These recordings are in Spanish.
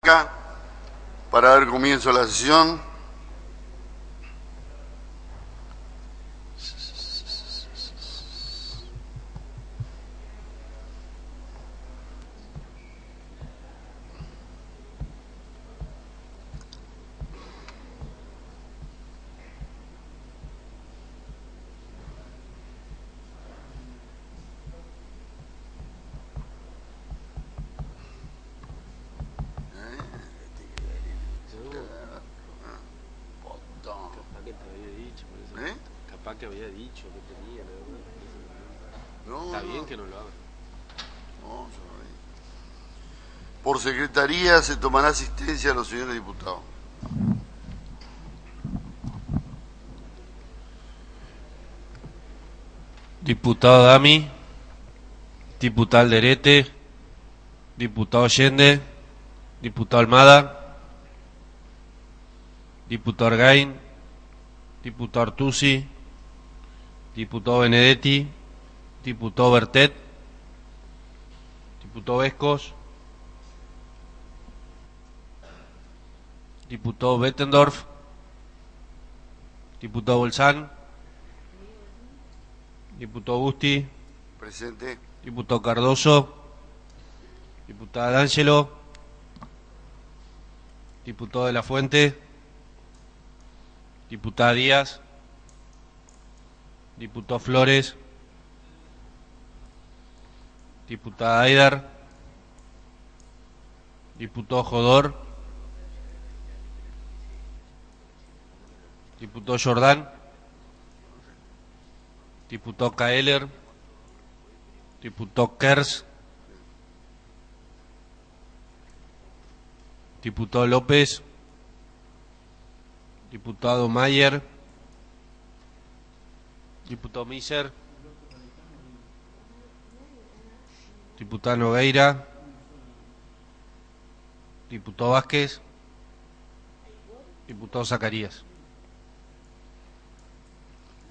Vaca para dar comienzo a la sesión. Que había dicho que tenía, No, está bien que no lo haga. No, por secretaría se tomará asistencia a los señores diputados. Diputado Dami, diputado Alderete, diputado Allende, diputado Almada, diputado Argain, diputado Artusi, diputado Benedetti, diputado Bertet, diputado Vescos, diputado Bettendorf, diputado Bolsán, diputado Busti, presente, diputado Cardoso, diputado D'Angelo, diputado de la Fuente, diputada Díaz, diputado Flores, diputada Aydar, diputado Jodor, diputado Jordán, diputado Kaeler, diputado Kers, diputado López, diputado Mayer, diputado Miser, diputado Nogueira, diputado Vázquez, diputado Zacarías.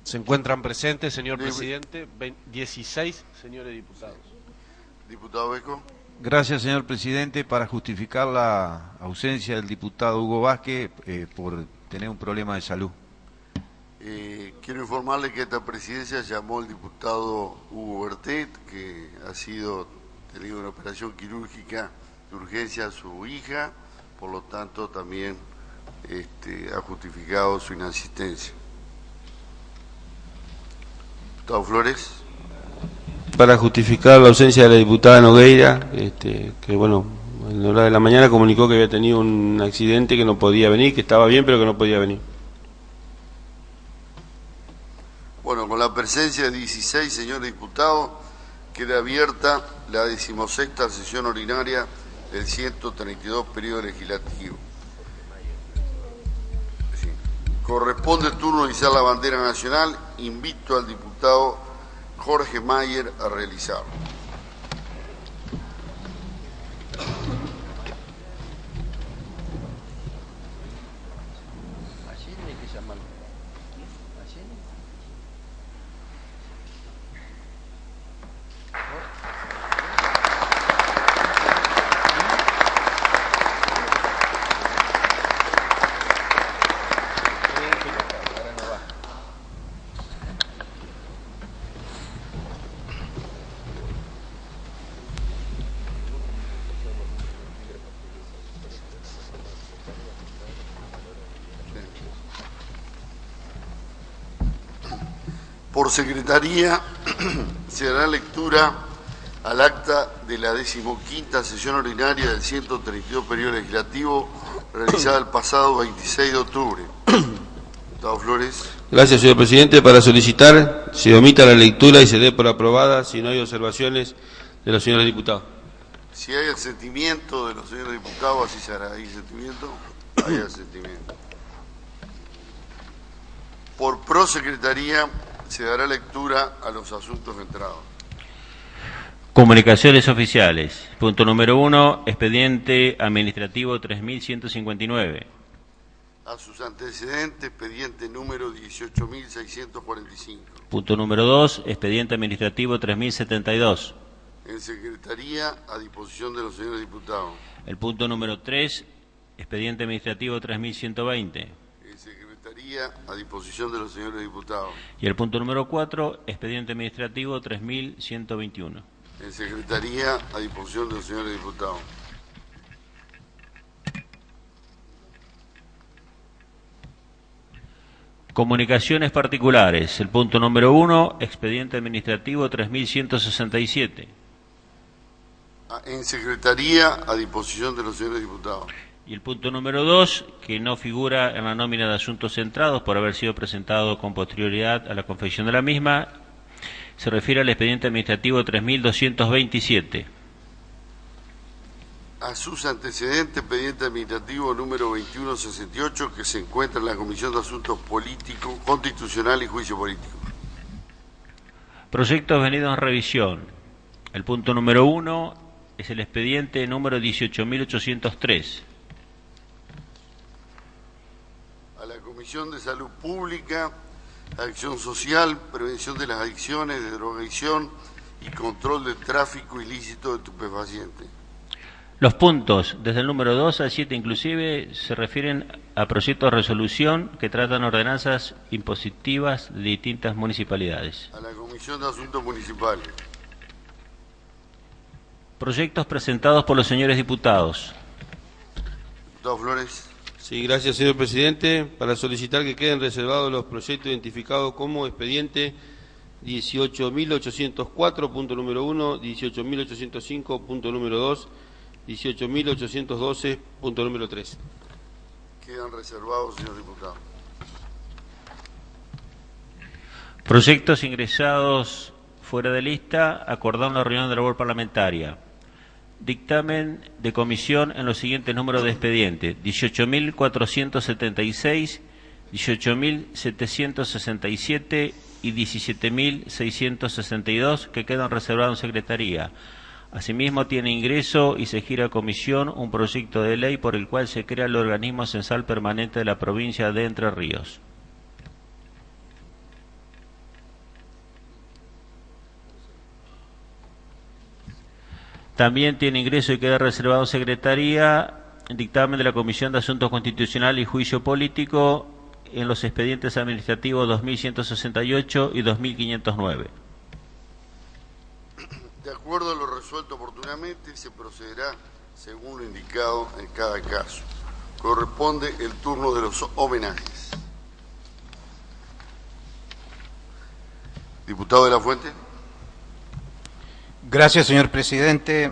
Se encuentran presentes, señor presidente, 16 señores diputados. Diputado Vesco. Gracias, señor presidente. Para justificar la ausencia del diputado Hugo Vázquez por tener un problema de salud. Quiero informarle que esta presidencia llamó al diputado Hugo Bertet, que ha tenido una operación quirúrgica de urgencia a su hija, por lo tanto también ha justificado su inasistencia. Diputado Flores. Para justificar la ausencia de la diputada Nogueira, que bueno, en la hora de la mañana comunicó que había tenido un accidente, que no podía venir, que estaba bien, pero que no podía venir. Bueno, con la presencia de 16 señores diputados, queda abierta la 16ª sesión ordinaria del 132 periodo legislativo. Sí. Corresponde el turno de izar la bandera nacional. Invito al diputado Jorge Mayer a realizarlo. Por secretaría se dará lectura al acta de la 15ª sesión ordinaria del 132 periodo legislativo realizada el pasado 26 de octubre. Diputado Flores. Gracias, señor presidente. Para solicitar se omita la lectura y se dé por aprobada si no hay observaciones de los señores diputados. Si hay asentimiento de los señores diputados, así se hará. ¿Hay asentimiento? Hay asentimiento. Por prosecretaría se dará lectura a los asuntos entrados. Comunicaciones oficiales. Punto número 1, expediente administrativo 3159. A sus antecedentes, expediente número 18.645. Punto número 2, expediente administrativo 3072. En Secretaría, a disposición de los señores diputados. El punto número 3, expediente administrativo 3120. En Secretaría, a disposición de los señores diputados. Y el punto número 4, expediente administrativo 3121. En Secretaría, a disposición de los señores diputados. Comunicaciones particulares. El punto número 1, expediente administrativo 3167. En Secretaría, a disposición de los señores diputados. Y el punto número 2, que no figura en la nómina de asuntos centrados por haber sido presentado con posterioridad a la confección de la misma, se refiere al expediente administrativo 3227. A sus antecedentes, expediente administrativo número 2168, que se encuentra en la Comisión de Asuntos Políticos, Constitucional y Juicio Político. Proyectos venidos en revisión. El punto número 1 es el expediente número 18.803. A la Comisión de Salud Pública, Acción Social, Prevención de las Adicciones, de Drogadicción y Control del Tráfico Ilícito de Estupefacientes. Los puntos, desde el número 2 al 7 inclusive, se refieren a proyectos de resolución que tratan ordenanzas impositivas de distintas municipalidades. A la Comisión de Asuntos Municipales. Proyectos presentados por los señores diputados. Diputado Flores. Sí, gracias, señor presidente. Para solicitar que queden reservados los proyectos identificados como expediente 18.804, punto número 1, 18.805, punto número 2, 18.812, punto número 3. Quedan reservados, señor diputado. Proyectos ingresados fuera de lista, acordado en la reunión de la labor parlamentaria. Dictamen de comisión en los siguientes números de expediente: 18.476, 18.767 y 17.662, que quedan reservados en secretaría. Asimismo, tiene ingreso y se gira a comisión un proyecto de ley por el cual se crea el organismo censal permanente de la provincia de Entre Ríos. También tiene ingreso y queda reservado en secretaría el dictamen de la Comisión de Asuntos Constitucionales y Juicio Político en los expedientes administrativos 2168 y 2509. De acuerdo a lo resuelto oportunamente, se procederá según lo indicado en cada caso. Corresponde el turno de los homenajes. Diputado de la Fuente. Gracias, señor presidente.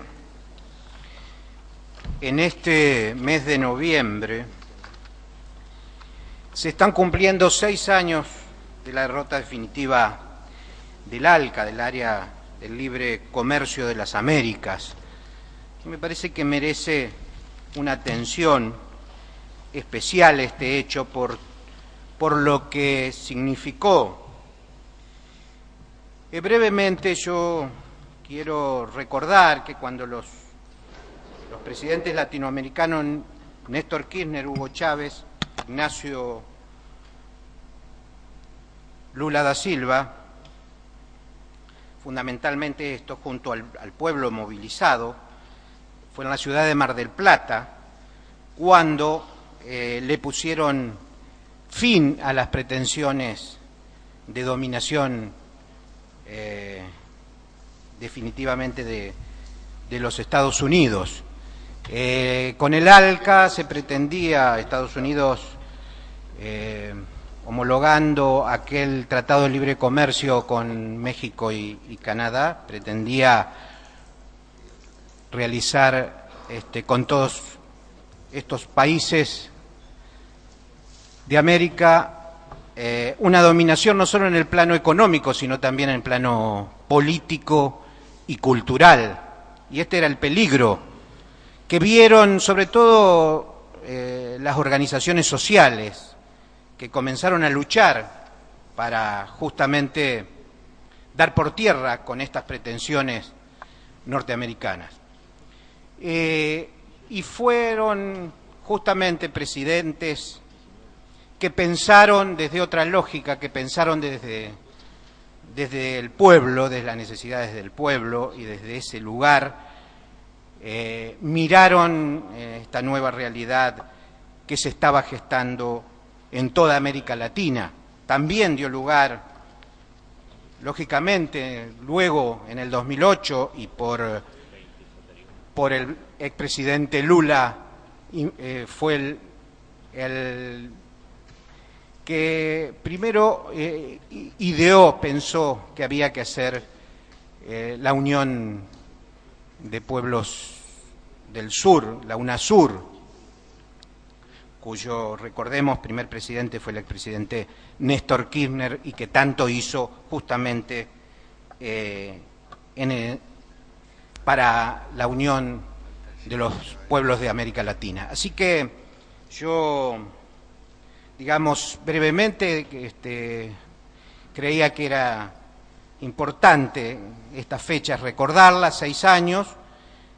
En este mes de noviembre se están cumpliendo 6 años de la derrota definitiva del ALCA, del Área del Libre Comercio de las Américas, que me parece que merece una atención especial este hecho por lo que significó. Brevemente yo quiero recordar que cuando los presidentes latinoamericanos Néstor Kirchner, Hugo Chávez, Ignacio Lula da Silva, fundamentalmente esto junto al pueblo movilizado, fue en la ciudad de Mar del Plata, cuando le pusieron fin a las pretensiones de dominación definitivamente de los Estados Unidos. Con el ALCA se pretendía, Estados Unidos homologando aquel Tratado de Libre Comercio con México y Canadá, pretendía realizar con todos estos países de América una dominación no solo en el plano económico, sino también en el plano político y cultural. Y este era el peligro que vieron sobre todo las organizaciones sociales, que comenzaron a luchar para justamente dar por tierra con estas pretensiones norteamericanas. Y fueron justamente presidentes que pensaron desde otra lógica, que pensaron desde desde el pueblo, desde las necesidades del pueblo y desde ese lugar, miraron esta nueva realidad que se estaba gestando en toda América Latina. También dio lugar, lógicamente, luego en el 2008 y por el expresidente Lula, fue el que primero pensó que había que hacer la Unión de Pueblos del Sur, la UNASUR, cuyo, recordemos, primer presidente fue el expresidente Néstor Kirchner y que tanto hizo justamente para la unión de los pueblos de América Latina. Así que yo, digamos, brevemente, creía que era importante estas fechas, recordarlas, 6 años,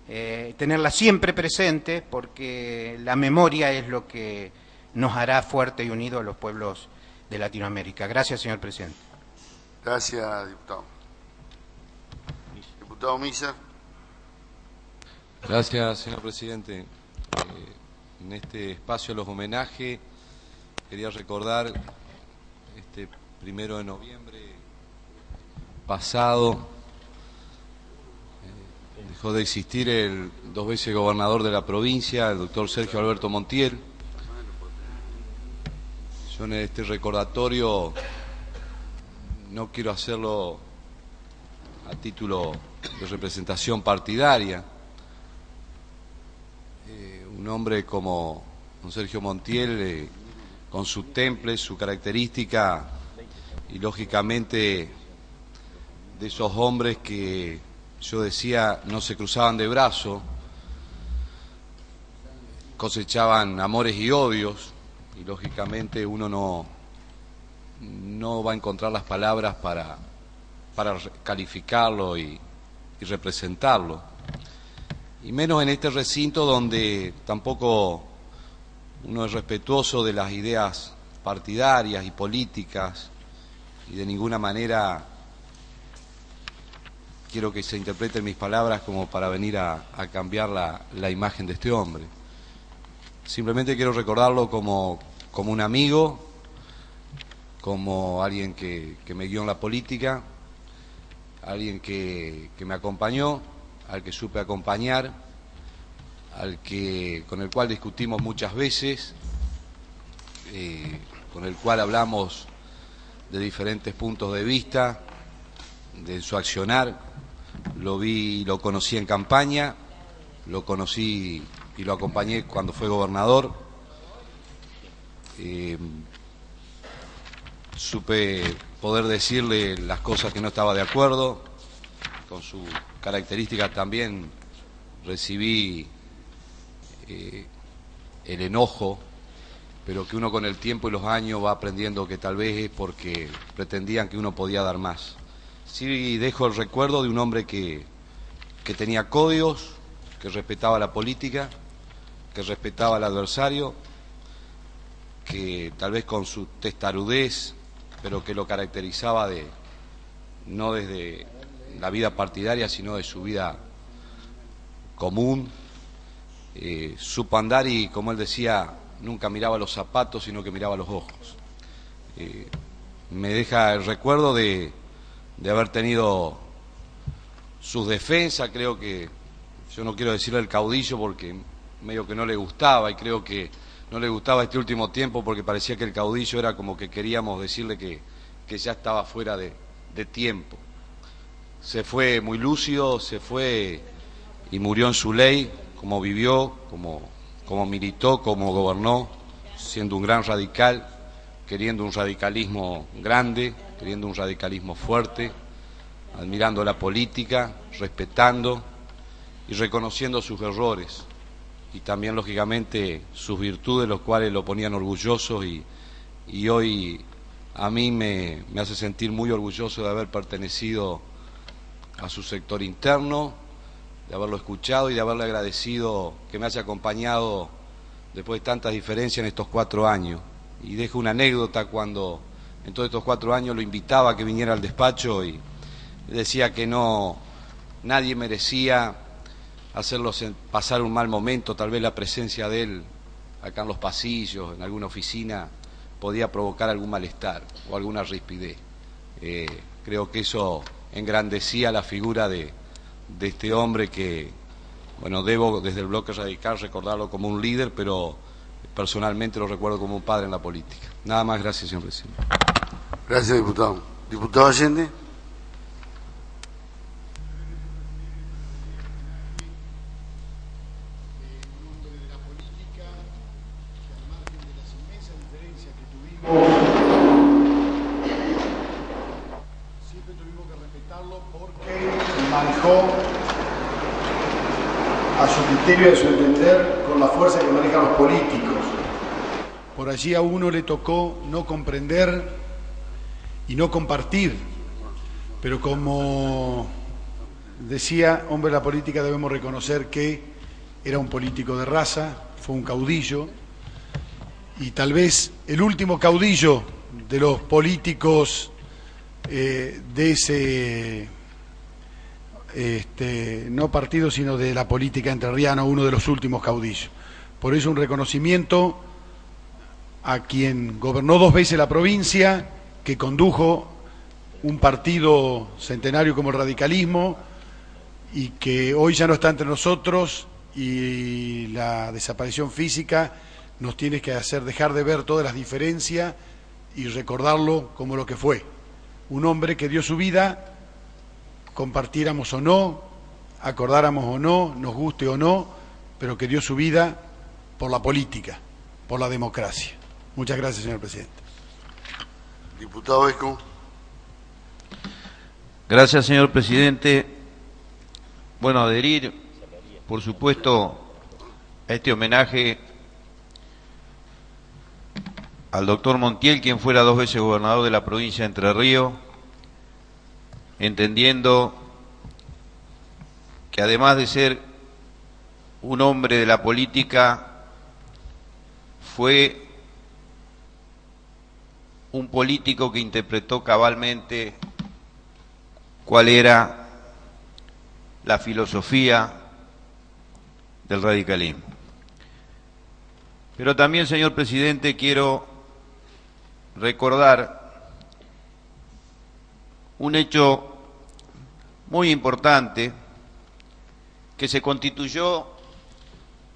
tenerlas siempre presente, porque la memoria es lo que nos hará fuerte y unidos a los pueblos de Latinoamérica. Gracias, señor presidente. Gracias, diputado. Diputado Misa. Gracias, señor presidente. En este espacio a los homenajes quería recordar este 1 de noviembre pasado dejó de existir el 2 veces gobernador de la provincia, el doctor Sergio Alberto Montiel. Yo en este recordatorio no quiero hacerlo a título de representación partidaria. Un hombre como don Sergio Montiel, con su temple, su característica, y lógicamente de esos hombres que yo decía no se cruzaban de brazo, cosechaban amores y odios, y lógicamente uno no va a encontrar las palabras para calificarlo y representarlo, y menos en este recinto donde tampoco uno es respetuoso de las ideas partidarias y políticas, y de ninguna manera quiero que se interpreten mis palabras como para venir a cambiar la imagen de este hombre. Simplemente quiero recordarlo como un amigo, como alguien que me guió en la política, alguien que me acompañó, al que supe acompañar, con el cual discutimos muchas veces, con el cual hablamos de diferentes puntos de vista, de su accionar. Lo conocí en campaña, lo conocí y lo acompañé cuando fue gobernador. Supe poder decirle las cosas que no estaba de acuerdo, con sus características también recibí el enojo, pero que uno con el tiempo y los años va aprendiendo que tal vez es porque pretendían que uno podía dar más. Sí dejo el recuerdo de un hombre que tenía códigos, que respetaba la política, que respetaba al adversario, que tal vez con su testarudez, pero que lo caracterizaba no desde la vida partidaria, sino de su vida común. Supo andar y, como él decía, nunca miraba los zapatos, sino que miraba los ojos. Me deja el recuerdo de haber tenido sus defensas. Creo que, yo no quiero decirle el caudillo porque medio que no le gustaba, y creo que no le gustaba este último tiempo porque parecía que el caudillo era como que queríamos decirle que ya estaba fuera de tiempo. Se fue muy lúcido, se fue y murió en su ley, como vivió, como militó, como gobernó, siendo un gran radical, queriendo un radicalismo grande, queriendo un radicalismo fuerte, admirando la política, respetando y reconociendo sus errores, y también lógicamente sus virtudes, los cuales lo ponían orgulloso, y hoy a mí me hace sentir muy orgulloso de haber pertenecido a su sector interno, de haberlo escuchado y de haberle agradecido que me haya acompañado después de tantas diferencias en estos 4 años. Y dejo una anécdota: cuando en todos estos 4 años lo invitaba a que viniera al despacho y decía que nadie merecía hacerlo pasar un mal momento. Tal vez la presencia de él acá en los pasillos, en alguna oficina, podía provocar algún malestar o alguna rispidez. Creo que eso engrandecía la figura de este hombre que, bueno, debo desde el Bloque Radical recordarlo como un líder, pero personalmente lo recuerdo como un padre en la política. Nada más, gracias, señor presidente. Gracias, diputado. Diputado Allende. Siempre tuvimos que respetarlo porque manejó a su criterio y a su entender con la fuerza que manejan los políticos. Por allí a uno le tocó no comprender y no compartir, pero como decía, hombre de la política, debemos reconocer que era un político de raza, fue un caudillo, y tal vez el último caudillo de los políticos de ese, no partido, sino de la política entrerriana, uno de los últimos caudillos. Por eso un reconocimiento a quien gobernó 2 veces la provincia, que condujo un partido centenario como el radicalismo y que hoy ya no está entre nosotros, y la desaparición física nos tiene que hacer dejar de ver todas las diferencias y recordarlo como lo que fue. Un hombre que dio su vida, compartiéramos o no, acordáramos o no, nos guste o no, pero que dio su vida por la política, por la democracia. Muchas gracias, señor presidente. Diputado Esco. Gracias, señor presidente. Bueno, adherir, por supuesto, a este homenaje al doctor Montiel, quien fuera 2 veces gobernador de la provincia de Entre Ríos, entendiendo que además de ser un hombre de la política, fue un político que interpretó cabalmente cuál era la filosofía del radicalismo. Pero también, señor presidente, quiero recordar un hecho muy importante que se constituyó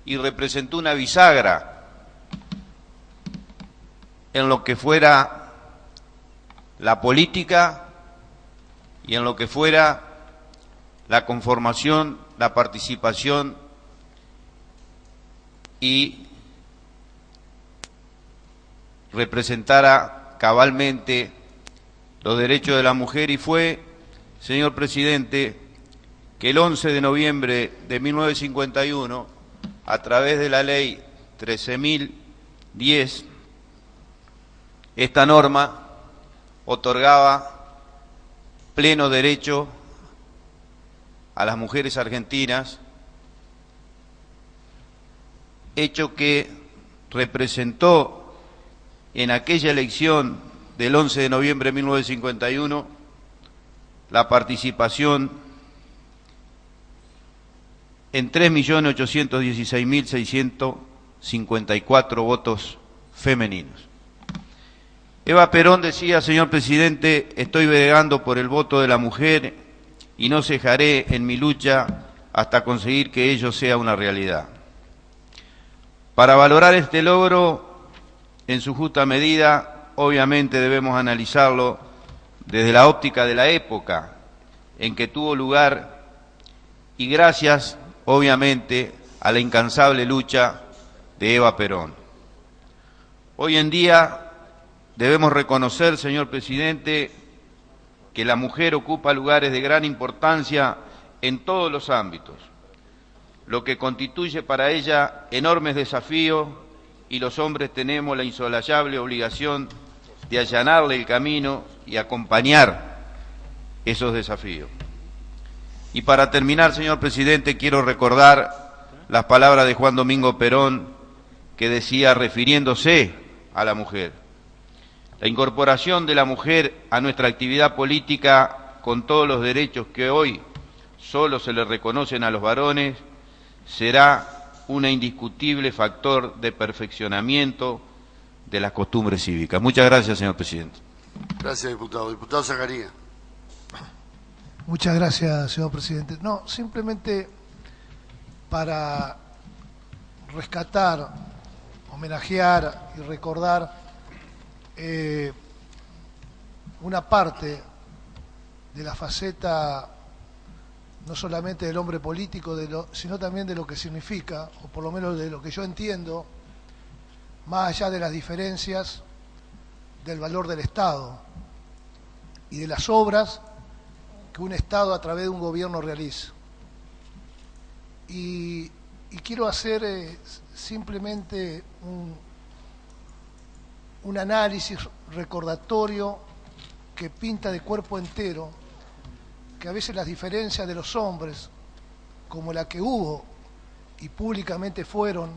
y representó una bisagra en lo que fuera la política y en lo que fuera la conformación, la participación y representara cabalmente los derechos de la mujer, y fue, señor presidente, que el 11 de noviembre de 1951, a través de la ley 13.010, esta norma otorgaba pleno derecho a las mujeres argentinas, hecho que representó en aquella elección del 11 de noviembre de 1951 la participación en 3.816.654 votos femeninos. Eva Perón decía, señor presidente, estoy bregando por el voto de la mujer y no cejaré en mi lucha hasta conseguir que ello sea una realidad. Para valorar este logro en su justa medida, obviamente debemos analizarlo desde la óptica de la época en que tuvo lugar y gracias, obviamente, a la incansable lucha de Eva Perón. Hoy en día debemos reconocer, señor presidente, que la mujer ocupa lugares de gran importancia en todos los ámbitos, lo que constituye para ella enormes desafíos, y los hombres tenemos la insolayable obligación de allanarle el camino y acompañar esos desafíos. Y para terminar, señor presidente, quiero recordar las palabras de Juan Domingo Perón, que decía, refiriéndose a la mujer: La incorporación de la mujer a nuestra actividad política con todos los derechos que hoy solo se le reconocen a los varones será un indiscutible factor de perfeccionamiento de las costumbres cívicas. Muchas gracias, señor presidente. Gracias, diputado. Diputado Zacarías. Muchas gracias, señor presidente. No, simplemente para rescatar, homenajear y recordar una parte de la faceta no solamente del hombre político, sino también de lo que significa, o por lo menos de lo que yo entiendo, más allá de las diferencias, del valor del Estado y de las obras que un Estado a través de un gobierno realiza. Y quiero hacer simplemente un análisis recordatorio que pinta de cuerpo entero que a veces las diferencias de los hombres, como la que hubo y públicamente fueron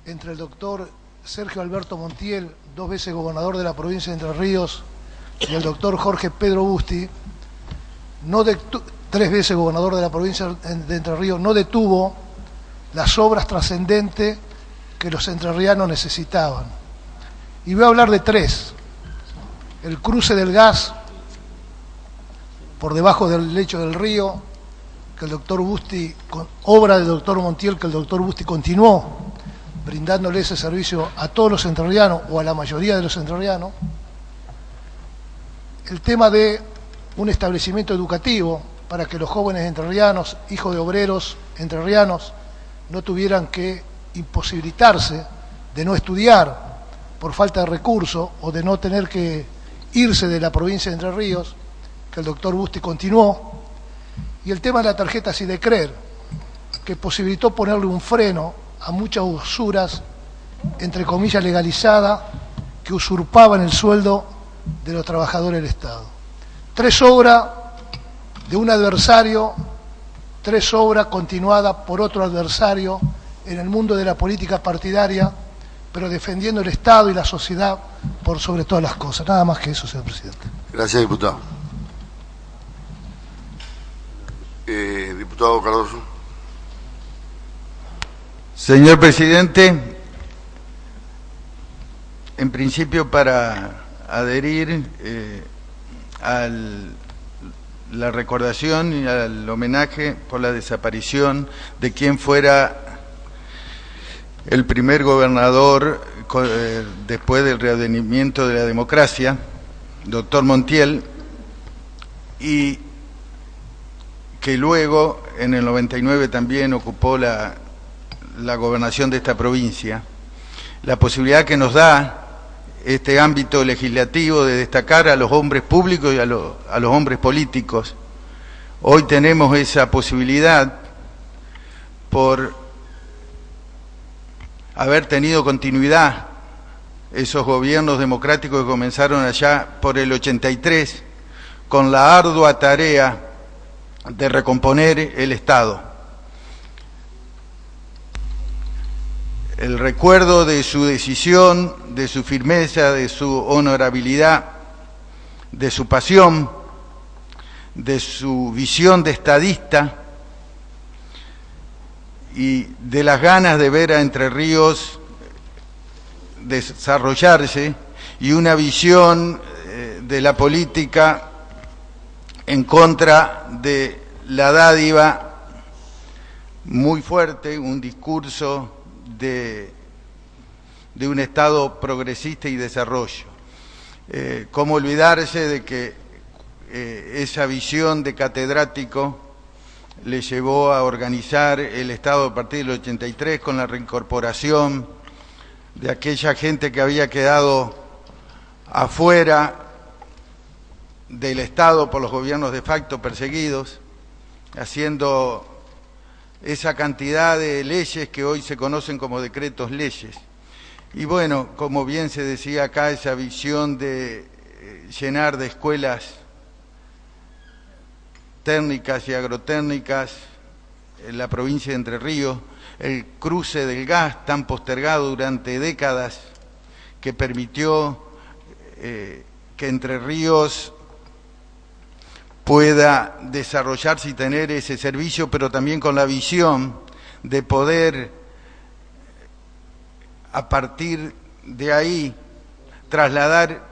entre el doctor Sergio Alberto Montiel, 2 veces gobernador de la provincia de Entre Ríos, y el doctor Jorge Pedro Busti, 3 veces gobernador de la provincia de Entre Ríos, no detuvo las obras trascendentes que los entrerrianos necesitaban. Y voy a hablar de 3. El cruce del gas por debajo del lecho del río, que el doctor Busti, con obra del doctor Montiel, que el doctor Busti continuó brindándole ese servicio a todos los entrerrianos o a la mayoría de los entrerrianos. El tema de un establecimiento educativo para que los jóvenes entrerrianos, hijos de obreros entrerrianos, no tuvieran que imposibilitarse de no estudiar por falta de recursos o de no tener que irse de la provincia de Entre Ríos, que el doctor Busti continuó, y el tema de la tarjeta Sidecrer, que posibilitó ponerle un freno a muchas usuras, entre comillas, legalizadas, que usurpaban el sueldo de los trabajadores del Estado. 3 obras de un adversario, 3 obras continuadas por otro adversario en el mundo de la política partidaria, pero defendiendo el Estado y la sociedad por sobre todas las cosas. Nada más que eso, señor presidente. Gracias, diputado. Diputado Cardoso. Señor presidente, en principio para adherir a la recordación y al homenaje por la desaparición de quien fuera el primer gobernador después del readenimiento de la democracia, doctor Montiel, y que luego en el 99 también ocupó la gobernación de esta provincia, la posibilidad que nos da este ámbito legislativo de destacar a los hombres públicos y a los hombres políticos. Hoy tenemos esa posibilidad por haber tenido continuidad esos gobiernos democráticos que comenzaron allá por el 83 con la ardua tarea de recomponer el Estado. El recuerdo de su decisión, de su firmeza, de su honorabilidad, de su pasión, de su visión de estadista y de las ganas de ver a Entre Ríos desarrollarse y una visión de la política en contra de la dádiva muy fuerte, un discurso de un Estado progresista y desarrollo. ¿Cómo olvidarse de que esa visión de catedrático le llevó a organizar el Estado a partir del 83 con la reincorporación de aquella gente que había quedado afuera del Estado por los gobiernos de facto perseguidos, haciendo esa cantidad de leyes que hoy se conocen como decretos leyes. Y bueno, como bien se decía acá, esa visión de llenar de escuelas técnicas y agrotécnicas en la provincia de Entre Ríos, el cruce del gas tan postergado durante décadas que permitió que Entre Ríos pueda desarrollarse y tener ese servicio, pero también con la visión de poder, a partir de ahí, trasladar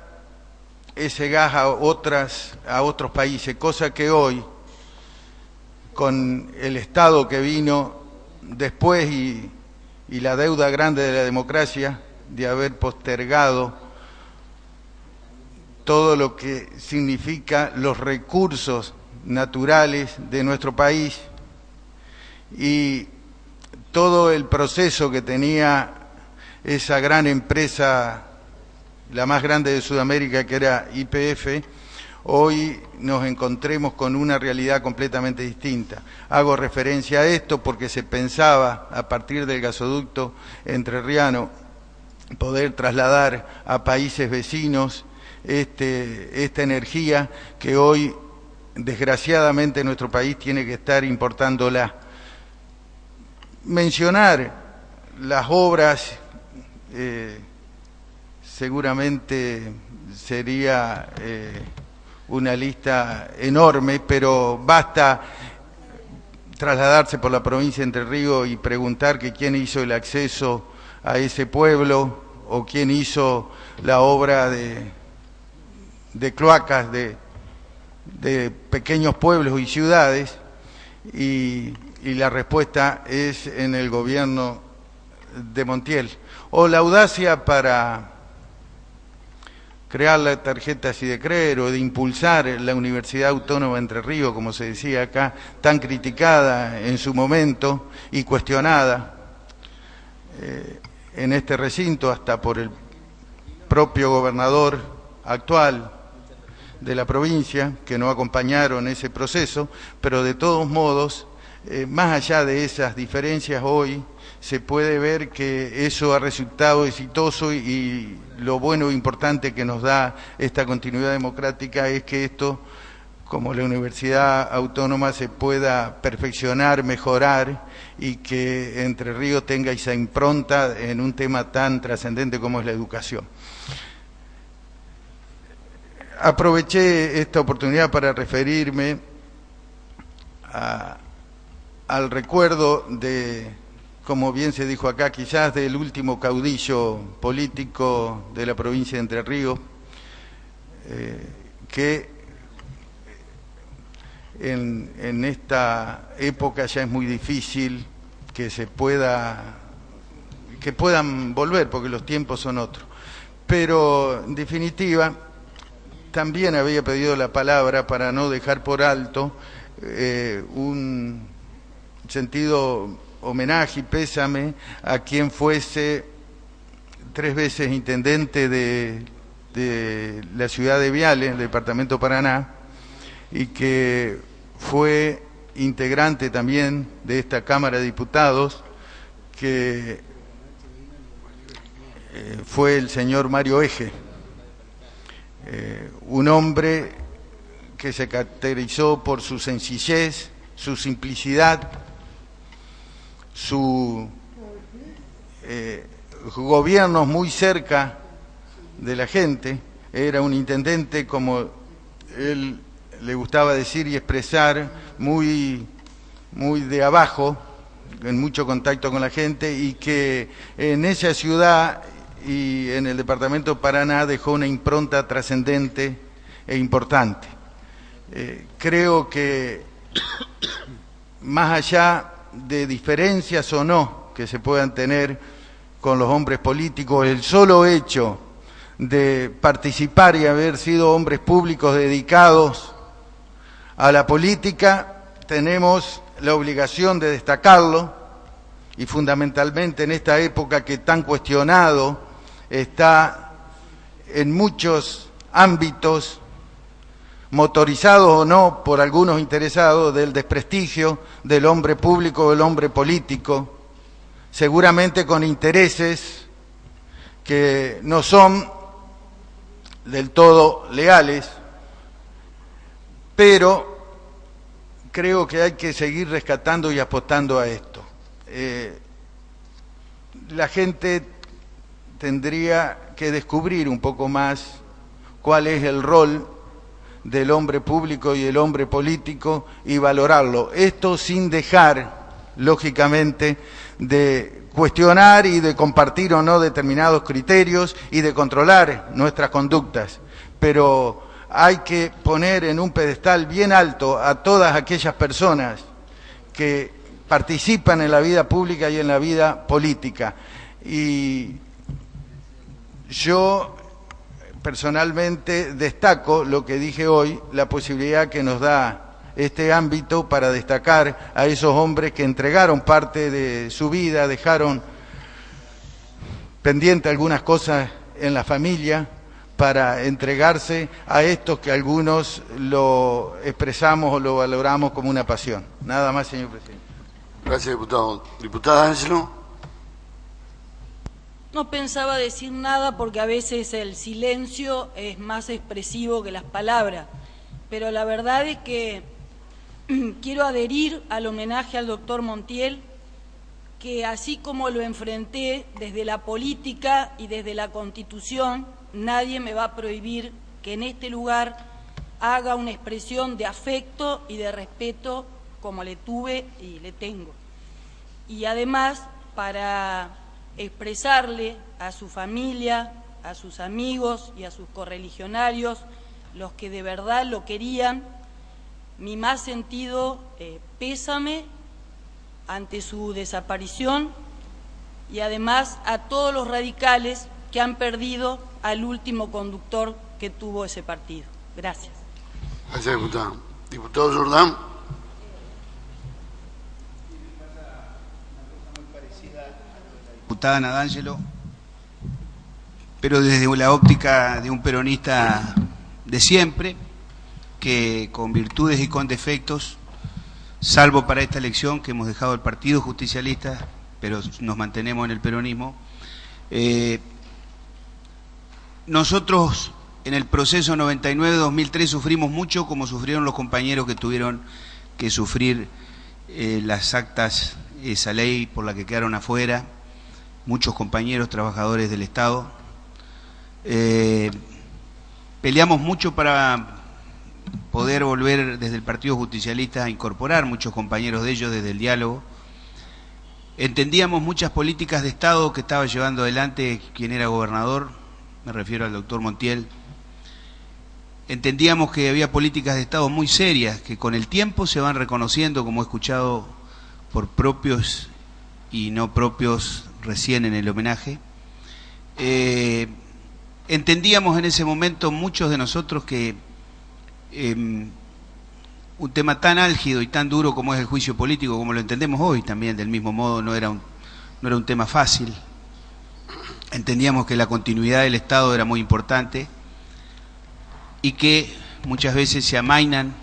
ese gas a otros países, cosa que hoy, con el Estado que vino después y la deuda grande de la democracia, de haber postergado todo lo que significa los recursos naturales de nuestro país y todo el proceso que tenía esa gran empresa, la más grande de Sudamérica, que era YPF, hoy nos encontremos con una realidad completamente distinta. Hago referencia a esto porque se pensaba, a partir del gasoducto entrerriano, poder trasladar a países vecinos esta energía que hoy, desgraciadamente, nuestro país tiene que estar importándola. Mencionar las obras seguramente sería una lista enorme, pero basta trasladarse por la provincia de Entre Ríos y preguntar que quién hizo el acceso a ese pueblo o quién hizo la obra de cloacas de pequeños pueblos y ciudades, y la respuesta es en el gobierno de Montiel. O la audacia para crear la tarjeta SIDECRER o de impulsar la Universidad Autónoma de Entre Ríos, como se decía acá, tan criticada en su momento y cuestionada en este recinto hasta por el propio gobernador actual de la provincia, que no acompañaron ese proceso, pero de todos modos, más allá de esas diferencias, hoy se puede ver que eso ha resultado exitoso, y lo bueno e importante que nos da esta continuidad democrática es que esto, como la Universidad Autónoma, se pueda perfeccionar, mejorar, y que Entre Ríos tenga esa impronta en un tema tan trascendente como es la educación. Aproveché esta oportunidad para referirme al recuerdo de, como bien se dijo acá, quizás del último caudillo político de la provincia de Entre Ríos, que en esta época ya es muy difícil que puedan volver, porque los tiempos son otros. Pero, en definitiva, también había pedido la palabra para no dejar por alto un sentido homenaje y pésame a quien fuese 3 veces intendente de la ciudad de Viale, en el departamento Paraná, y que fue integrante también de esta Cámara de Diputados, que fue el señor Mario Ege. Un hombre que se caracterizó por su sencillez, su simplicidad, su gobierno muy cerca de la gente. Era un intendente, como él le gustaba decir y expresar, muy de abajo, en mucho contacto con la gente, y que en esa ciudad y en el departamento Paraná dejó una impronta trascendente e importante. Creo que más allá de diferencias o no que se puedan tener con los hombres políticos, el solo hecho de participar y haber sido hombres públicos dedicados a la política, tenemos la obligación de destacarlo, y fundamentalmente en esta época que tan cuestionado está en muchos ámbitos, motorizados o no por algunos interesados, del desprestigio del hombre público o del hombre político, seguramente con intereses que no son del todo leales, pero creo que hay que seguir rescatando y apostando a esto. La gente tendría que descubrir un poco más cuál es el rol del hombre público y el hombre político y valorarlo. Esto sin dejar, lógicamente, de cuestionar y de compartir o no determinados criterios y de controlar nuestras conductas. Pero hay que poner en un pedestal bien alto a todas aquellas personas que participan en la vida pública y en la vida política. Y yo personalmente destaco lo que dije hoy, la posibilidad que nos da este ámbito para destacar a esos hombres que entregaron parte de su vida, dejaron pendiente algunas cosas en la familia para entregarse a estos que algunos lo expresamos o lo valoramos como una pasión. Nada más, señor presidente. Gracias, diputado. Diputada Ángelo. No pensaba decir nada porque a veces el silencio es más expresivo que las palabras, pero la verdad es que quiero adherir al homenaje al doctor Montiel, que así como lo enfrenté desde la política y desde la Constitución, nadie me va a prohibir que en este lugar haga una expresión de afecto y de respeto como le tuve y le tengo. Y además, para expresarle a su familia, a sus amigos y a sus correligionarios, los que de verdad lo querían, mi más sentido pésame ante su desaparición, y además a todos los radicales que han perdido al último conductor que tuvo ese partido. Gracias. Gracias, diputado. Diputado Jordán. Diputada Nadangelo, pero desde la óptica de un peronista de siempre, que con virtudes y con defectos, salvo para esta elección que hemos dejado el Partido Justicialista, pero nos mantenemos en el peronismo. Nosotros en el proceso 99-2003 sufrimos mucho, como sufrieron los compañeros que tuvieron que sufrir las actas, esa ley por la que quedaron afuera, muchos compañeros trabajadores del Estado. Peleamos mucho para poder volver desde el Partido Justicialista a incorporar muchos compañeros de ellos desde el diálogo. Entendíamos muchas políticas de Estado que estaba llevando adelante quien era gobernador, me refiero al doctor Montiel. Entendíamos que había políticas de Estado muy serias que con el tiempo se van reconociendo, como he escuchado por propios y no propios recién en el homenaje. Entendíamos en ese momento muchos de nosotros que un tema tan álgido y tan duro como es el juicio político, como lo entendemos hoy también, del mismo modo, no era un tema fácil. Entendíamos que la continuidad del Estado era muy importante y que muchas veces se amañan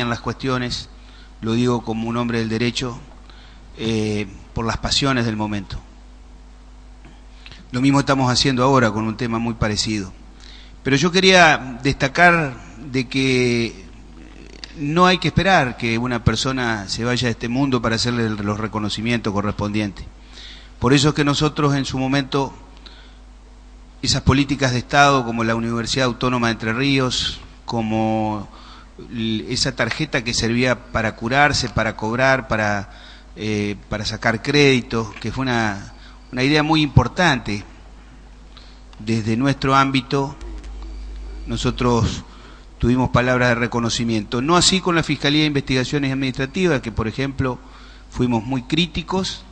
las cuestiones, lo digo como un hombre del derecho, por las pasiones del momento. Lo mismo estamos haciendo ahora con un tema muy parecido. Pero yo quería destacar de que no hay que esperar que una persona se vaya de este mundo para hacerle los reconocimientos correspondientes. Por eso es que nosotros en su momento, esas políticas de Estado como la Universidad Autónoma de Entre Ríos, como esa tarjeta que servía para curarse, para cobrar, para sacar créditos, que fue una idea muy importante desde nuestro ámbito. Nosotros tuvimos palabras de reconocimiento, no así con la Fiscalía de Investigaciones Administrativas, que por ejemplo fuimos muy críticos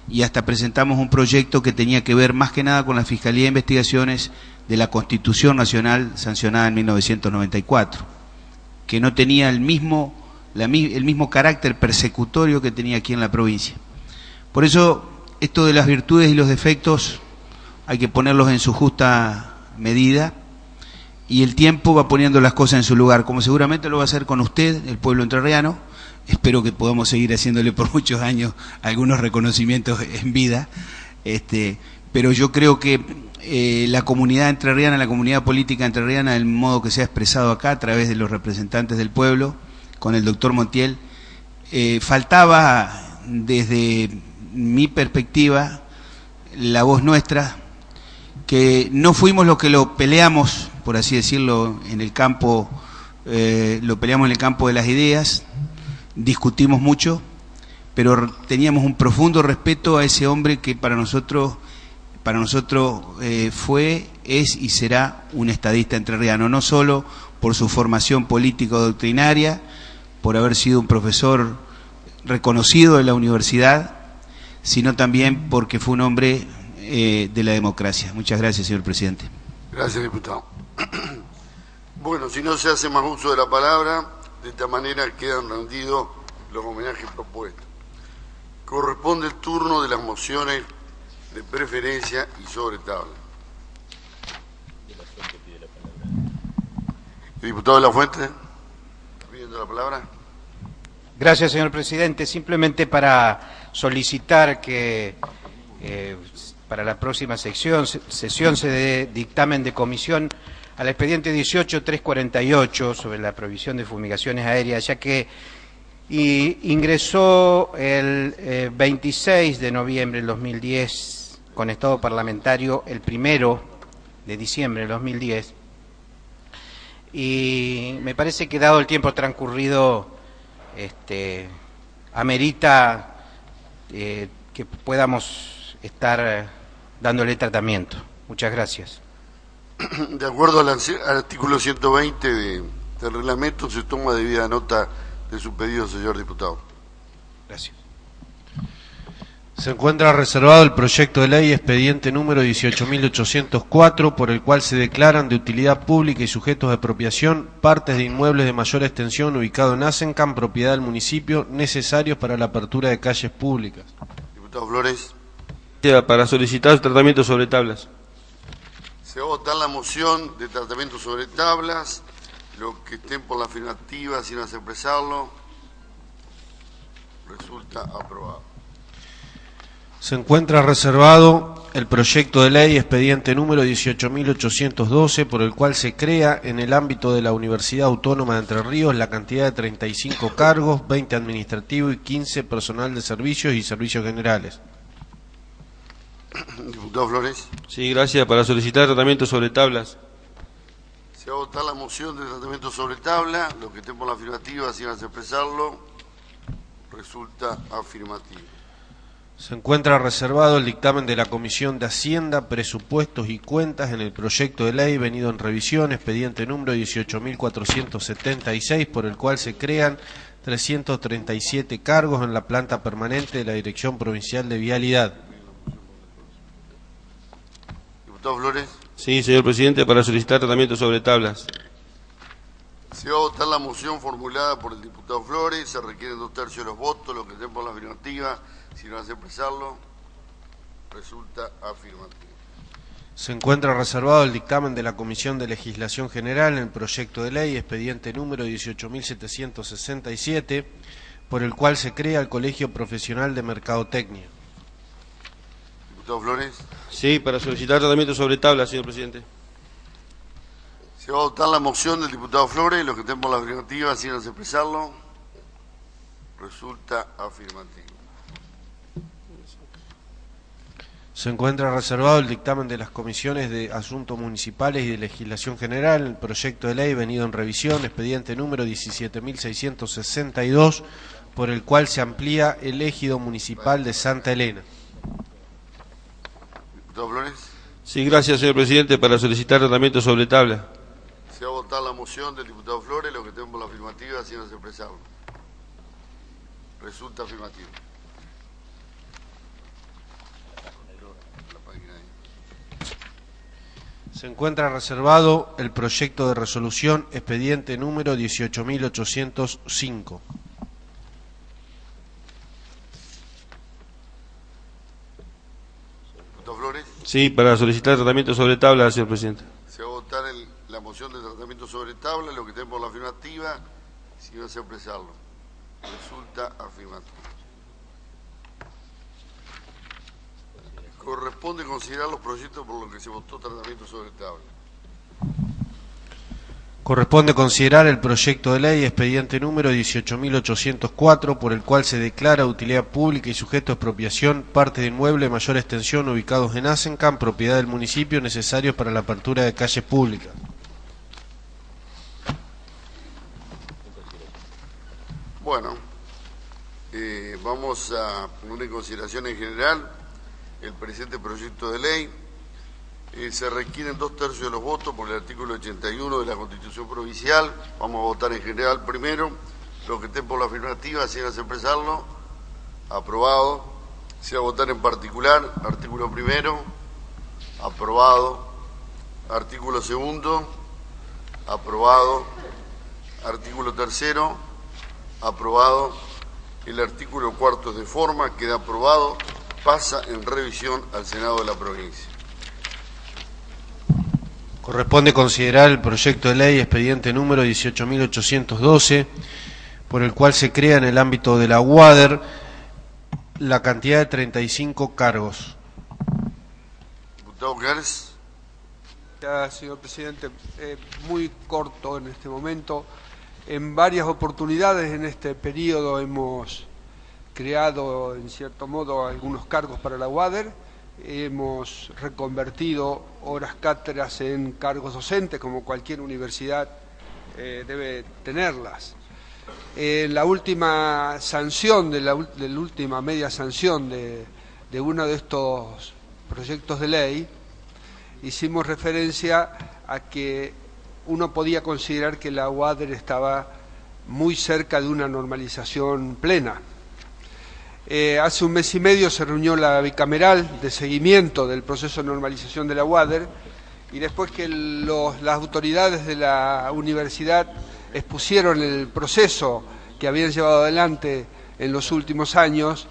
y hasta presentamos un proyecto que tenía que ver más que nada con la Fiscalía de Investigaciones de la Constitución Nacional sancionada en 1994, que no tenía el mismo carácter persecutorio que tenía aquí en la provincia. Por eso, esto de las virtudes y los defectos hay que ponerlos en su justa medida, y el tiempo va poniendo las cosas en su lugar, como seguramente lo va a hacer con usted, el pueblo entrerriano. Espero que podamos seguir haciéndole por muchos años algunos reconocimientos en vida, pero yo creo que la comunidad entrerriana, la comunidad política entrerriana, del modo que se ha expresado acá a través de los representantes del pueblo, con el doctor Montiel, faltaba desde mi perspectiva la voz nuestra, que no fuimos los que lo peleamos por así decirlo, en el campo, lo peleamos en el campo de las ideas, discutimos mucho, pero teníamos un profundo respeto a ese hombre que para nosotros fue, es y será un estadista entrerriano, no solo por su formación político-doctrinaria, por haber sido un profesor reconocido en la universidad, sino también porque fue un hombre de la democracia. Muchas gracias, señor presidente. Gracias, diputado. Bueno, si no se hace más uso de la palabra, de esta manera quedan rendidos los homenajes propuestos. Corresponde el turno de las mociones de preferencia y sobre tabla. ¿El diputado de la Fuente está pidiendo la palabra? Gracias, señor presidente. Simplemente para solicitar que para la próxima sesión se dé dictamen de comisión al expediente 18.348 sobre la provisión de fumigaciones aéreas, ya que ingresó el 26 de noviembre del 2010 con estado parlamentario el 1 de diciembre del 2010, y me parece que dado el tiempo transcurrido amerita que podamos estar dándole tratamiento. Muchas gracias. De acuerdo al artículo 120 del reglamento, se toma debida nota de su pedido, señor diputado. Gracias. Se encuentra reservado el proyecto de ley expediente número 18.804, por el cual se declaran de utilidad pública y sujetos de expropiación partes de inmuebles de mayor extensión ubicados en Asencam, propiedad del municipio, necesarios para la apertura de calles públicas. Diputado Flores. Para solicitar tratamiento sobre tablas. Se va a votar la moción de tratamiento sobre tablas. Los que estén por la afirmativa sin expresarlo, resulta aprobado. Se encuentra reservado el proyecto de ley expediente número 18.812, por el cual se crea en el ámbito de la Universidad Autónoma de Entre Ríos la cantidad de 35 cargos, 20 administrativos y 15 personal de servicios y servicios generales. Diputado Flores. Sí, gracias. Para solicitar tratamiento sobre tablas. Se va a votar la moción de tratamiento sobre tabla. Los que estén por la afirmativa sin expresarlo, resulta afirmativo. Se encuentra reservado el dictamen de la Comisión de Hacienda, Presupuestos y Cuentas en el proyecto de ley venido en revisión, expediente número 18.476, por el cual se crean 337 cargos en la planta permanente de la Dirección Provincial de Vialidad. Diputado Flores. Sí, señor presidente, para solicitar tratamiento sobre tablas. Se va a votar la moción formulada por el diputado Flores. Se requieren 2/3 de los votos. Los que estén por la afirmativa, si no hace expresarlo, resulta afirmativo. Se encuentra reservado el dictamen de la Comisión de Legislación General en el proyecto de ley expediente número 18.767, por el cual se crea el Colegio Profesional de Mercadotecnia. Diputado Flores. Sí, para solicitar tratamiento sobre tablas, señor presidente. Se va a votar la moción del diputado Flores. Los que estén por la afirmativa, sin expresarlo, resulta afirmativo. Se encuentra reservado el dictamen de las comisiones de Asuntos Municipales y de Legislación General, el proyecto de ley venido en revisión, expediente número 17.662, por el cual se amplía el ejido municipal de Santa Elena. Diputado Flores. Sí, gracias, señor presidente, para solicitar tratamiento sobre tabla. Se va a votar la moción del diputado Flores. Los que estén por la afirmativa, sin expresarlo, resulta afirmativo. Se encuentra reservado el proyecto de resolución expediente número 18.805. ¿Diputado Flores? Sí, para solicitar tratamiento sobre tabla, señor presidente. Se va a votar la moción de tratamiento sobre tabla. Los que estén por la afirmativa, si no se expresarlo, resulta afirmativo. Corresponde considerar los proyectos por los que se votó tratamiento sobre tabla. Corresponde considerar el proyecto de ley expediente número 18.804, por el cual se declara de utilidad pública y sujeto a expropiación parte de inmueble de mayor extensión ubicados en Asencam, propiedad del municipio, necesarios para la apertura de calles públicas. Vamos a poner en consideración en general el presente proyecto de ley. Se requieren 2/3 de los votos por el artículo 81 de la Constitución Provincial. Vamos a votar en general primero. Los que estén por la afirmativa, sigan a expresarlo. Aprobado. Se va a votar en particular. Artículo primero. Aprobado. Artículo segundo. Aprobado. Artículo tercero. Aprobado. El artículo cuarto es de forma, queda aprobado. Pasa en revisión al Senado de la provincia. Corresponde considerar el proyecto de ley expediente número 18.812, por el cual se crea en el ámbito de la UADER la cantidad de 35 cargos. Diputado Gers. Gracias, señor presidente. Muy corto en este momento. En varias oportunidades en este periodo hemos creado, en cierto modo, algunos cargos para la UADER. Hemos reconvertido horas cátedras en cargos docentes, como cualquier universidad debe tenerlas. La última sanción, de la última media sanción de uno de estos proyectos de ley, hicimos referencia a que uno podía considerar que la UADER estaba muy cerca de una normalización plena. Hace un mes y medio se reunió la bicameral de seguimiento del proceso de normalización de la UADER, y después que las autoridades de la universidad expusieron el proceso que habían llevado adelante en los últimos años,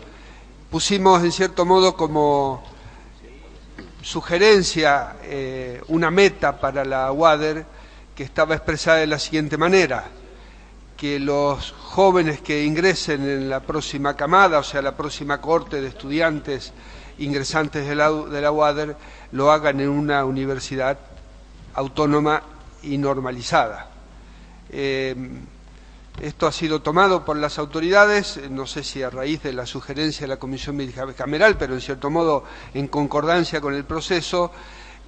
pusimos en cierto modo como sugerencia una meta para la UADER que estaba expresada de la siguiente manera: que los jóvenes que ingresen en la próxima camada, o sea, la próxima cohorte de estudiantes ingresantes de la UADER, lo hagan en una universidad autónoma y normalizada. Esto ha sido tomado por las autoridades, no sé si a raíz de la sugerencia de la Comisión Bicameral, pero en cierto modo en concordancia con el proceso,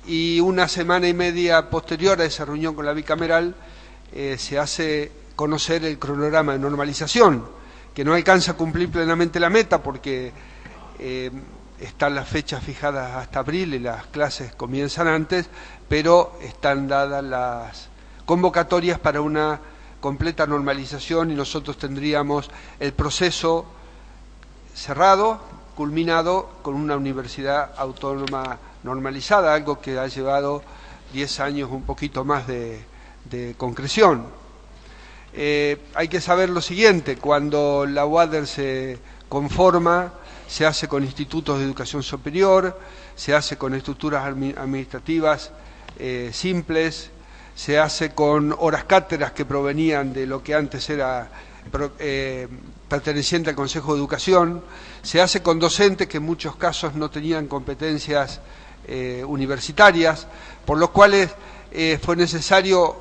y una semana y media posterior a esa reunión con la bicameral se hace conocer el cronograma de normalización, que no alcanza a cumplir plenamente la meta porque están las fechas fijadas hasta abril y las clases comienzan antes, pero están dadas las convocatorias para una completa normalización y nosotros tendríamos el proceso cerrado, culminado con una universidad autónoma normalizada, algo que ha llevado 10 años, un poquito más de concreción. Hay que saber lo siguiente: cuando la UADER se conforma, se hace con institutos de educación superior, se hace con estructuras administrativas simples, se hace con horas cátedras que provenían de lo que antes era perteneciente al Consejo de Educación, se hace con docentes que en muchos casos no tenían competencias universitarias, por lo cual fue necesario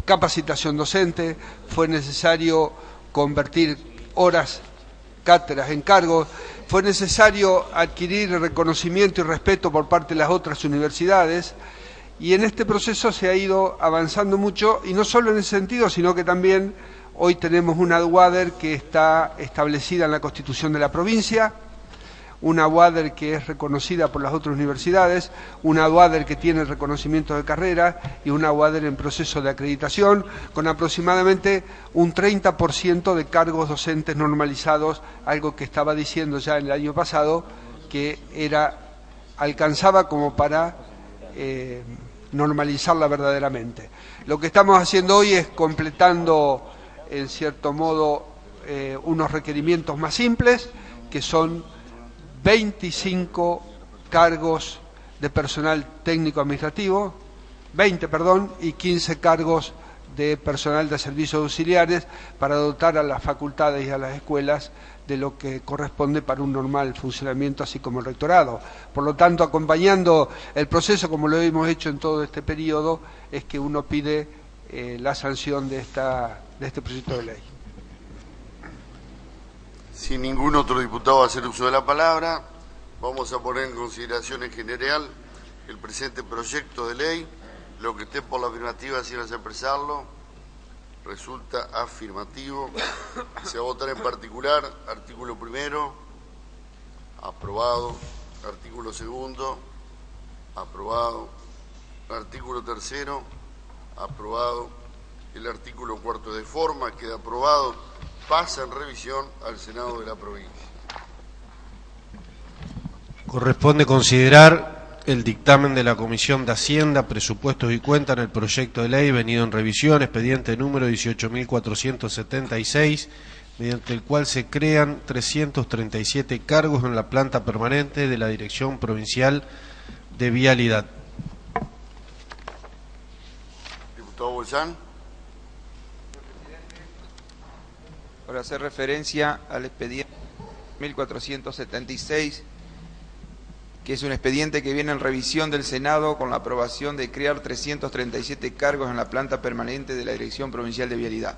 capacitación docente, fue necesario convertir horas cátedras en cargos, fue necesario adquirir reconocimiento y respeto por parte de las otras universidades, y en este proceso se ha ido avanzando mucho, y no solo en ese sentido, sino que también hoy tenemos una UADER que está establecida en la Constitución de la provincia, una UADER que es reconocida por las otras universidades, una UADER que tiene reconocimiento de carrera y una UADER en proceso de acreditación, con aproximadamente un 30% de cargos docentes normalizados, algo que estaba diciendo ya en el año pasado que alcanzaba como para normalizarla verdaderamente. Lo que estamos haciendo hoy es completando, en cierto modo, unos requerimientos más simples, que son 25 cargos de personal técnico-administrativo, 20, y 15 cargos de personal de servicios auxiliares para dotar a las facultades y a las escuelas de lo que corresponde para un normal funcionamiento, así como el rectorado. Por lo tanto, acompañando el proceso, como lo hemos hecho en todo este periodo, es que uno pide la sanción de este proyecto de ley. Si ningún otro diputado va a hacer uso de la palabra, vamos a poner en consideración en general el presente proyecto de ley. Los que estén por la afirmativa, si van a expresarlo. Resulta afirmativo. Se va a votar en particular. Artículo primero. Aprobado. Artículo segundo. Aprobado. Artículo tercero. Aprobado. El artículo cuarto de forma queda aprobado. Pasa en revisión al Senado de la provincia. Corresponde considerar el dictamen de la Comisión de Hacienda, Presupuestos y Cuentas en el proyecto de ley venido en revisión, expediente número 18.476, mediante el cual se crean 337 cargos en la planta permanente de la Dirección Provincial de Vialidad. Diputado Bolsán. Por hacer referencia al expediente 1476, que es un expediente que viene en revisión del Senado con la aprobación de crear 337 cargos en la planta permanente de la Dirección Provincial de Vialidad.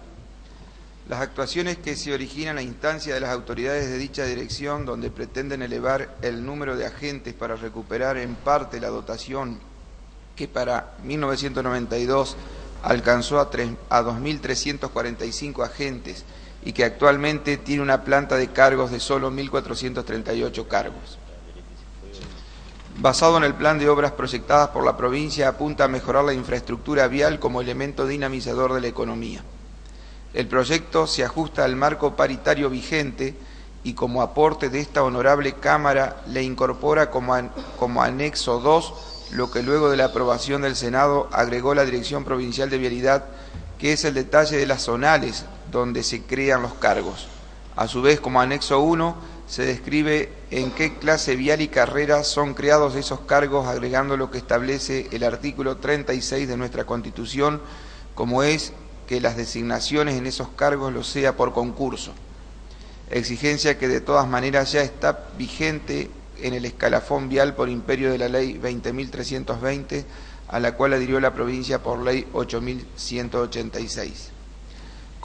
Las actuaciones que se originan a instancia de las autoridades de dicha dirección, donde pretenden elevar el número de agentes para recuperar en parte la dotación que para 1992 alcanzó a 2.345 agentes y que actualmente tiene una planta de cargos de solo 1.438 cargos. Basado en el plan de obras proyectadas por la provincia, apunta a mejorar la infraestructura vial como elemento dinamizador de la economía. El proyecto se ajusta al marco paritario vigente y como aporte de esta honorable Cámara le incorpora como anexo 2 lo que luego de la aprobación del Senado agregó la Dirección Provincial de Vialidad, que es el detalle de las zonales donde se crean los cargos. A su vez, como anexo 1, se describe en qué clase vial y carrera son creados esos cargos, agregando lo que establece el artículo 36 de nuestra Constitución, como es que las designaciones en esos cargos lo sea por concurso. Exigencia que de todas maneras ya está vigente en el escalafón vial por imperio de la Ley 20.320, a la cual adhirió la provincia por Ley 8.186.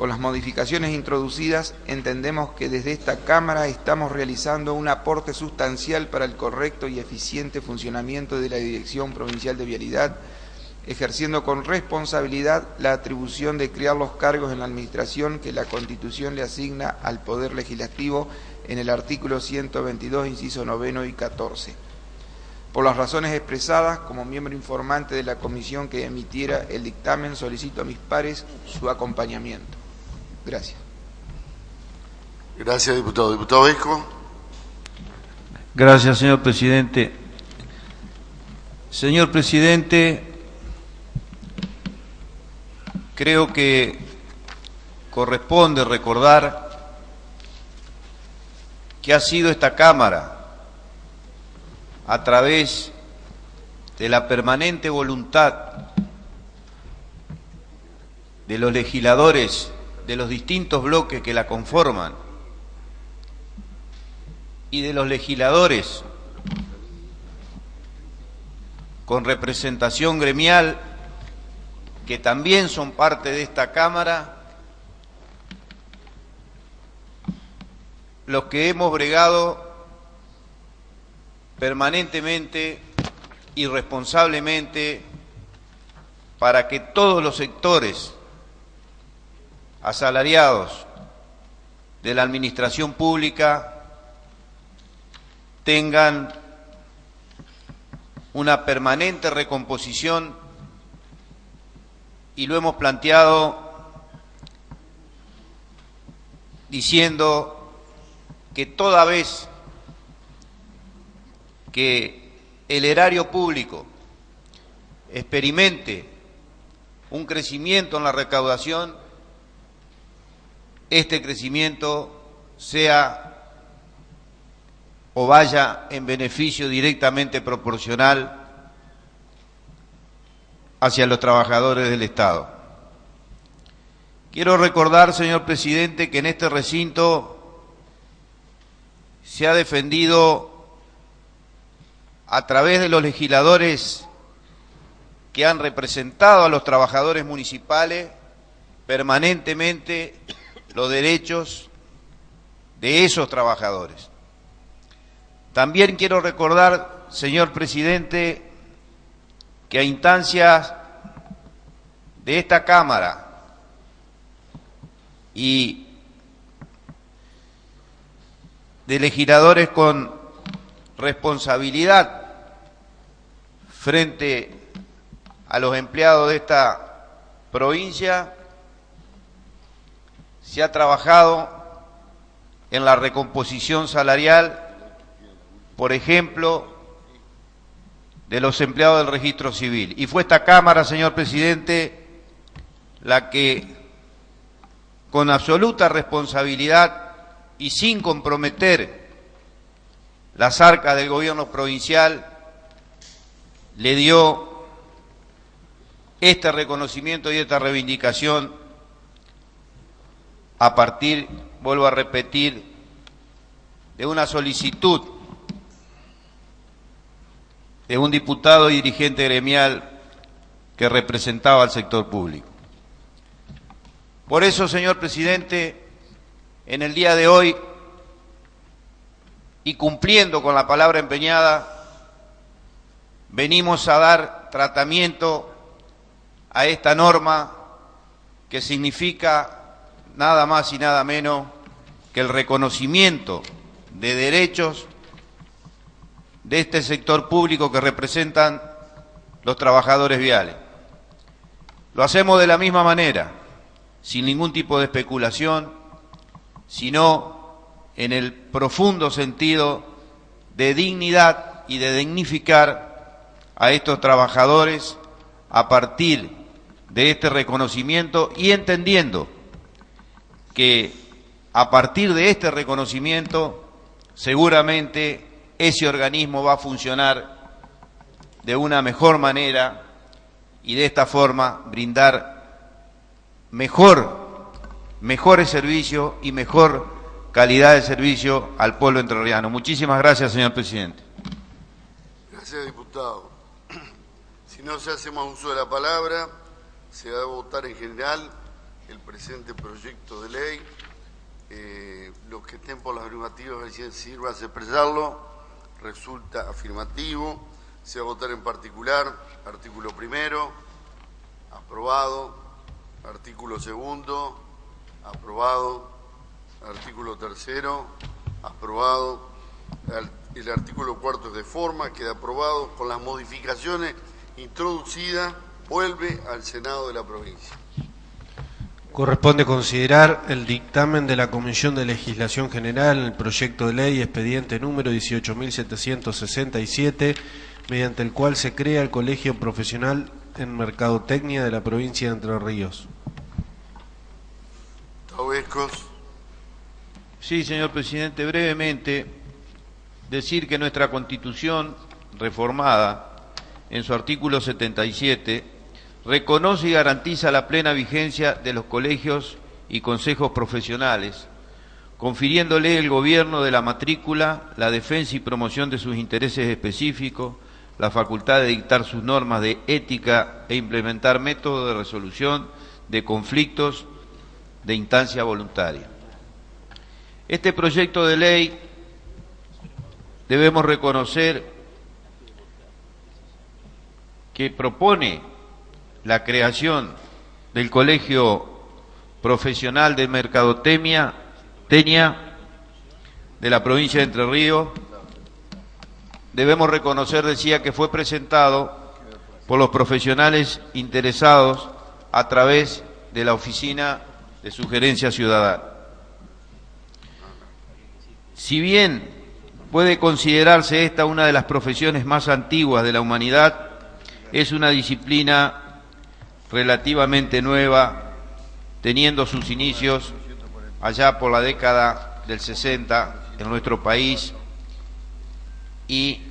Con las modificaciones introducidas, entendemos que desde esta Cámara estamos realizando un aporte sustancial para el correcto y eficiente funcionamiento de la Dirección Provincial de Vialidad, ejerciendo con responsabilidad la atribución de crear los cargos en la Administración que la Constitución le asigna al Poder Legislativo en el artículo 122, inciso 9 y 14. Por las razones expresadas, como miembro informante de la comisión que emitiera el dictamen, solicito a mis pares su acompañamiento. Gracias. Gracias, diputado. Diputado Vesco. Gracias, señor presidente. Señor presidente, creo que corresponde recordar que ha sido esta Cámara, a través de la permanente voluntad de los legisladores de los distintos bloques que la conforman y de los legisladores con representación gremial que también son parte de esta Cámara, los que hemos bregado permanentemente y responsablemente para que todos los sectores asalariados de la administración pública tengan una permanente recomposición, y lo hemos planteado diciendo que toda vez que el erario público experimente un crecimiento en la recaudación, este crecimiento sea o vaya en beneficio directamente proporcional hacia los trabajadores del Estado. Quiero recordar, señor presidente, que en este recinto se ha defendido a través de los legisladores que han representado a los trabajadores municipales permanentemente los derechos de esos trabajadores. También quiero recordar, señor presidente, que a instancias de esta Cámara y de legisladores con responsabilidad frente a los empleados de esta provincia, se ha trabajado en la recomposición salarial, por ejemplo, de los empleados del registro civil. Y fue esta Cámara, señor presidente, la que, con absoluta responsabilidad y sin comprometer las arcas del gobierno provincial, le dio este reconocimiento y esta reivindicación a partir, vuelvo a repetir, de una solicitud de un diputado y dirigente gremial que representaba al sector público. Por eso, señor presidente, en el día de hoy, y cumpliendo con la palabra empeñada, venimos a dar tratamiento a esta norma que significa nada más y nada menos que el reconocimiento de derechos de este sector público que representan los trabajadores viales. Lo hacemos de la misma manera, sin ningún tipo de especulación, sino en el profundo sentido de dignidad y de dignificar a estos trabajadores a partir de este reconocimiento y entendiendo que a partir de este reconocimiento seguramente ese organismo va a funcionar de una mejor manera y de esta forma brindar mejores servicios y mejor calidad de servicio al pueblo entrerriano. Muchísimas gracias, señor presidente. Gracias, diputado. Si no se hace más uso de la palabra, se va a votar en general el presente proyecto de ley. Los que estén por las afirmativas, si sirva a expresarlo, resulta afirmativo. Se va a votar en particular, artículo primero, aprobado, artículo segundo, aprobado, artículo tercero, aprobado, el artículo cuarto es de forma, queda aprobado, con las modificaciones introducidas, vuelve al Senado de la provincia. Corresponde considerar el dictamen de la Comisión de Legislación General en el proyecto de ley expediente número 18.767, mediante el cual se crea el Colegio Profesional en Mercadotecnia de la provincia de Entre Ríos. Taubescos. Sí, señor presidente, brevemente decir que nuestra Constitución reformada en su artículo 77 reconoce y garantiza la plena vigencia de los colegios y consejos profesionales, confiriéndole el gobierno de la matrícula, la defensa y promoción de sus intereses específicos, la facultad de dictar sus normas de ética e implementar métodos de resolución de conflictos de instancia voluntaria. Este proyecto de ley debemos reconocer que propone la creación del Colegio Profesional de Mercadotecnia de la provincia de Entre Ríos. Debemos reconocer, decía, que fue presentado por los profesionales interesados a través de la Oficina de Sugerencia Ciudadana. Si bien puede considerarse esta una de las profesiones más antiguas de la humanidad, es una disciplina relativamente nueva, teniendo sus inicios allá por la década del 60 en nuestro país, y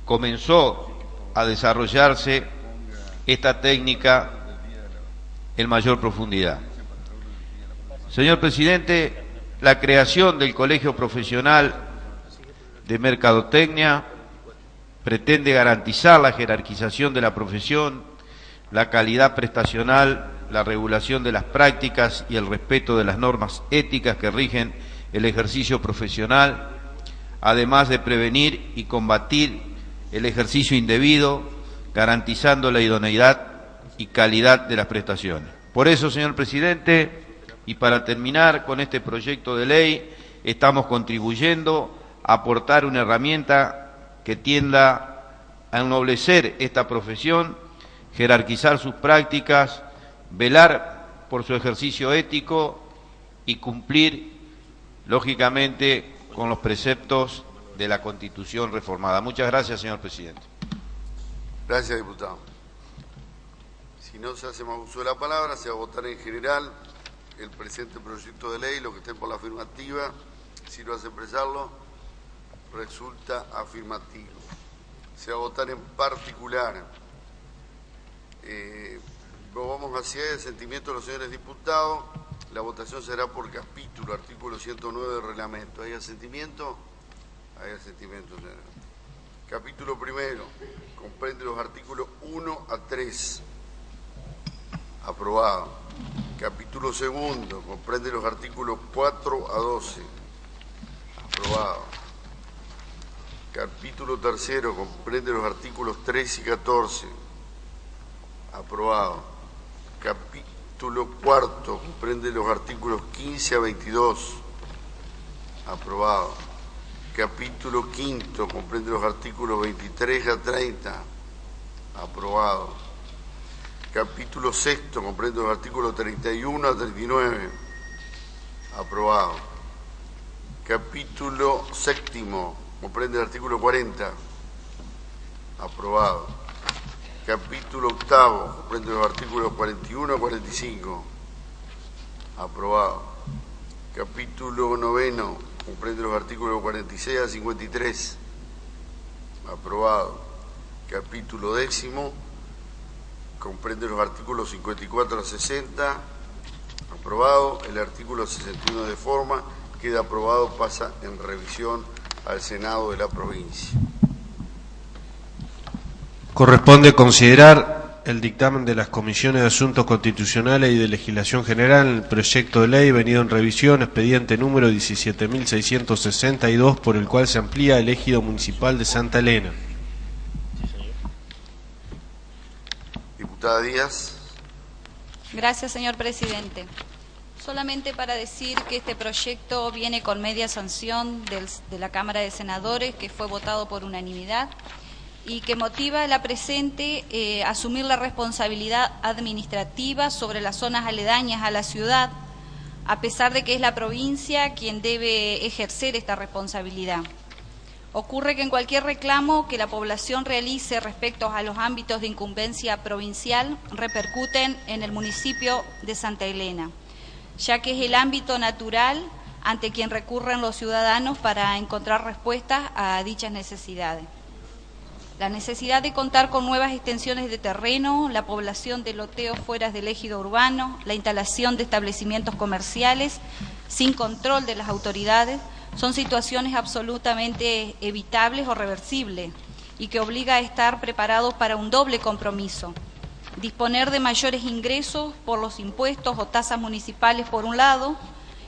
comenzó a desarrollarse esta técnica en mayor profundidad. Señor presidente, la creación del Colegio Profesional de Mercadotecnia pretende garantizar la jerarquización de la profesión, la calidad prestacional, la regulación de las prácticas y el respeto de las normas éticas que rigen el ejercicio profesional, además de prevenir y combatir el ejercicio indebido, garantizando la idoneidad y calidad de las prestaciones. Por eso, señor presidente, y para terminar con este proyecto de ley, estamos contribuyendo a aportar una herramienta que tienda a ennoblecer esta profesión, jerarquizar sus prácticas, velar por su ejercicio ético y cumplir, lógicamente, con los preceptos de la Constitución reformada. Muchas gracias, señor presidente. Gracias, diputado. Si no se hace más uso de la palabra, se va a votar en general el presente proyecto de ley. Los que estén por la afirmativa, si lo hace expresarlo, resulta afirmativo. Se va a votar en particular. Vamos hacia el sentimiento de los señores diputados. La votación será por capítulo, artículo 109 del reglamento. ¿Hay asentimiento? Hay asentimiento, señor. Capítulo primero, comprende los artículos 1 a 3. Aprobado. Capítulo segundo, comprende los artículos 4 a 12. Aprobado. Capítulo tercero, comprende los artículos 13 y 14. Aprobado. Capítulo cuarto, comprende los artículos 15 a 22. Aprobado. Capítulo quinto, comprende los artículos 23 a 30. Aprobado. Capítulo sexto, comprende los artículos 31 a 39. Aprobado. Capítulo séptimo, comprende el artículo 40. Aprobado. Capítulo octavo, comprende los artículos 41 a 45. Aprobado. Capítulo noveno, comprende los artículos 46 a 53. Aprobado. Capítulo décimo, comprende los artículos 54 a 60. Aprobado. El artículo 61 de forma queda aprobado, pasa en revisión al Senado de la provincia. Corresponde considerar el dictamen de las Comisiones de Asuntos Constitucionales y de Legislación General en el proyecto de ley venido en revisión, expediente número 17.662, por el cual se amplía el ejido municipal de Santa Elena. Diputada Díaz. Gracias, señor presidente. Solamente para decir que este proyecto viene con media sanción de la Cámara de Senadores, que fue votado por unanimidad, y que motiva a la presente asumir la responsabilidad administrativa sobre las zonas aledañas a la ciudad, a pesar de que es la provincia quien debe ejercer esta responsabilidad. Ocurre que en cualquier reclamo que la población realice respecto a los ámbitos de incumbencia provincial repercuten en el municipio de Santa Elena, ya que es el ámbito natural ante quien recurren los ciudadanos para encontrar respuestas a dichas necesidades. La necesidad de contar con nuevas extensiones de terreno, la población de loteos fuera del ejido urbano, la instalación de establecimientos comerciales sin control de las autoridades, son situaciones absolutamente evitables o reversibles y que obliga a estar preparados para un doble compromiso: disponer de mayores ingresos por los impuestos o tasas municipales por un lado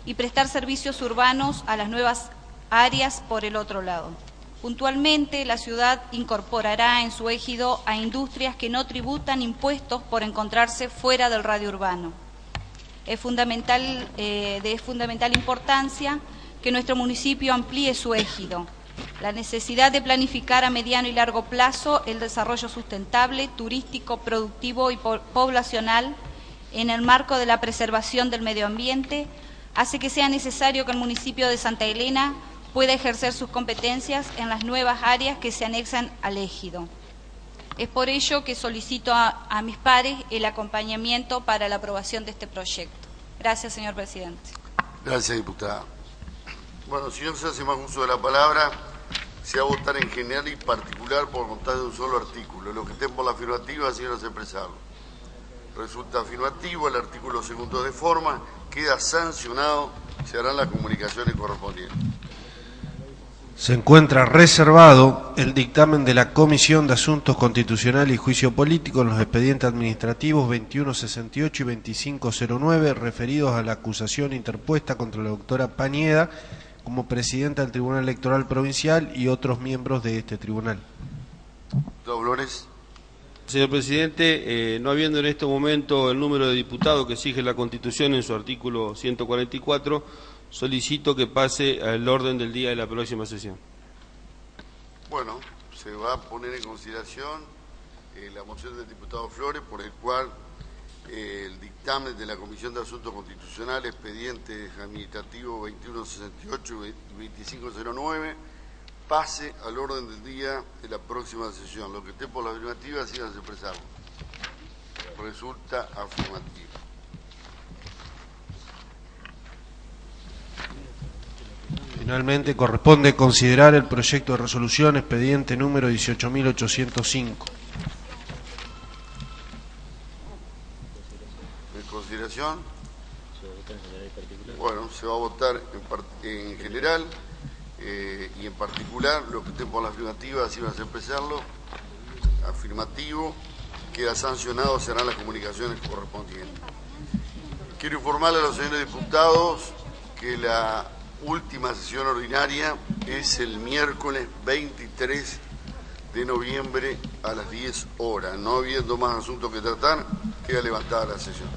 y prestar servicios urbanos a las nuevas áreas por el otro lado. Puntualmente, la ciudad incorporará en su ejido a industrias que no tributan impuestos por encontrarse fuera del radio urbano. Es fundamental importancia que nuestro municipio amplíe su ejido. La necesidad de planificar a mediano y largo plazo el desarrollo sustentable, turístico, productivo y poblacional en el marco de la preservación del medio ambiente hace que sea necesario que el municipio de Santa Elena pueda ejercer sus competencias en las nuevas áreas que se anexan al ejido. Es por ello que solicito a mis pares el acompañamiento para la aprobación de este proyecto. Gracias, señor presidente. Gracias, diputada. Bueno, si no se hace más uso de la palabra, se va a votar en general y particular por voluntad de un solo artículo. Los que estén por la afirmativa, así nos expresarlo. Resulta afirmativo, el artículo segundo de forma queda sancionado, se harán las comunicaciones correspondientes. Se encuentra reservado el dictamen de la Comisión de Asuntos Constitucionales y Juicio Político en los expedientes administrativos 2168 y 2509 referidos a la acusación interpuesta contra la doctora Pañeda como presidenta del Tribunal Electoral Provincial y otros miembros de este tribunal. Dolores. Señor presidente, no habiendo en este momento el número de diputados que exige la Constitución en su artículo 144, solicito que pase al orden del día de la próxima sesión. Bueno, se va a poner en consideración la moción del diputado Flores, por el cual el dictamen de la Comisión de Asuntos Constitucionales, expediente administrativo 2168 y 2509, pase al orden del día de la próxima sesión. Lo que esté por la afirmativa, síganse expresando. Resulta afirmativo. Finalmente, corresponde considerar el proyecto de resolución expediente número 18.805. ¿En consideración? Bueno, se va a votar en general y en particular. Lo que esté por la afirmativa, síganse expresarlo. Afirmativo. Queda sancionado, se harán las comunicaciones correspondientes. Quiero informarle a los señores diputados que la última sesión ordinaria es el miércoles 23 de noviembre a las 10 horas. No habiendo más asuntos que tratar, queda levantada la sesión.